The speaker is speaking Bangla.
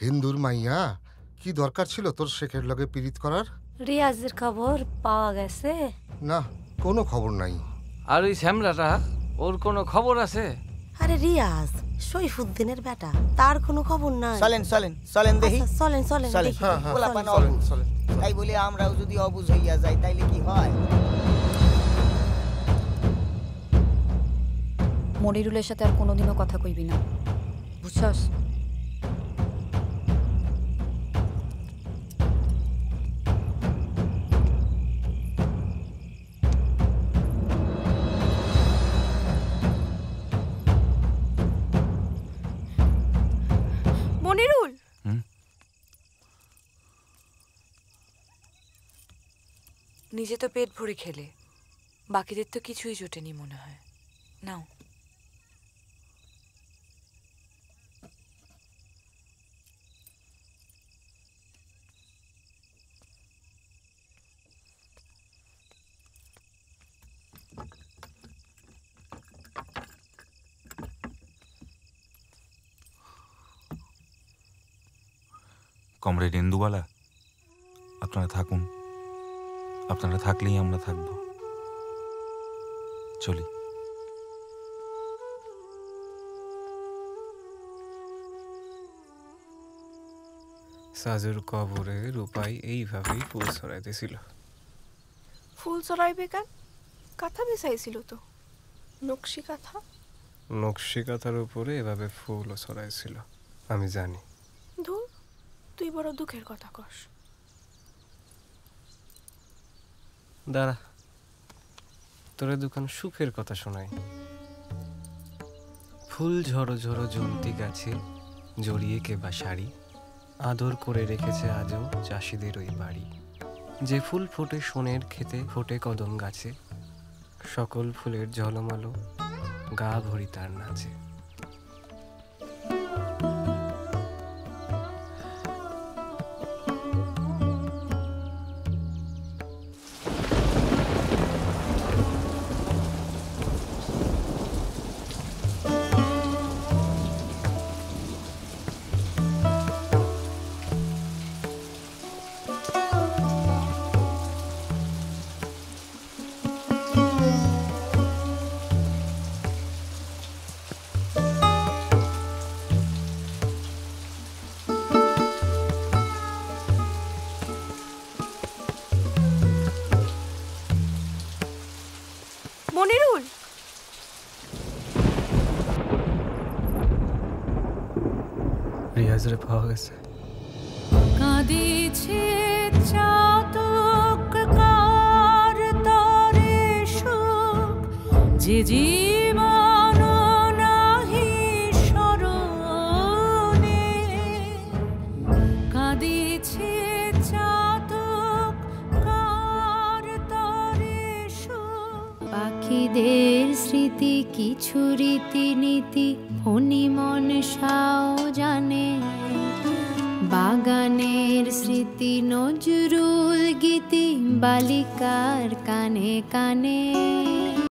হিন্দুর মাইয়া, কি দরকার ছিল তোর শেখের লগে পীড়িত করার? রিয়াজের খবর পাওয়া গেছে? না, কোনো খবর নাই। আর ওই শ্যামলাটা, ওর কোনো খবর আছে? আরে রিয়াজ সৈফুদ্দিনের বেটা, তার কোনো খবর নাই। চলেন চলেন চলেন দেখি। আচ্ছা, চলেন চলেন চলেন। দেখি। হ্যাঁ, হ্যাঁ, পোলাপান চলেন, অবুঝ। চলেন। তাই বলে আমরাও যদি অবুঝ হইয়া যাই তাইলে কি হয়? মনিরুলের সাথে আর কোনোদিনও কথা কইবি না, বুঝছস? মনিরুল, নিজে তো পেট ভরে খেলে, বাকিদের তো কিছুই জোটেনি মনে হয়। নাও। কমরেড ইন্দুবালা, আপনারা থাকুন, আপনারা থাকলেই আমরা থাকব। চলি। সাজুর কবরে রূপাই এইভাবেই ফুল ছড়াইতেছিল। ফুল ছড়াইবে কেন? কাঁথা বিছাইছিল তো, নকশি কাঁথা। নকশি কাঁথার উপরে এভাবে ফুলও ছড়াইছিল, আমি জানি। ধুর, তুই বড় দুঃখের কথা কস। দাঁড়া, তোরে দোকান সুখের কথা শোনাই। ফুল ঝড়ো ঝড়ো জন্তি গাছে জড়িয়ে কেবা শাড়ি, আদর করে রেখেছে আজও চাষিদের ওই বাড়ি। যে ফুল ফোটে সোনের খেতে, ফোটে কদম গাছে, সকল ফুলের ঝলমলো গা ভরি তার নাচে। মনিরুল, রিয়াজরে পাওয়া গেছে। কাঁদিছে চাতক কার তরে সুখ, যে জীবন নাহি স্মরণে। কাঁদিছে চাতক কার তরে সুখ। পাখিদের স্মৃতি কিছু রীতিনীতি ফণি মনসাও জানে। বাগানের স্মৃতি নজরুল গীতি বালিকার কানে কানে।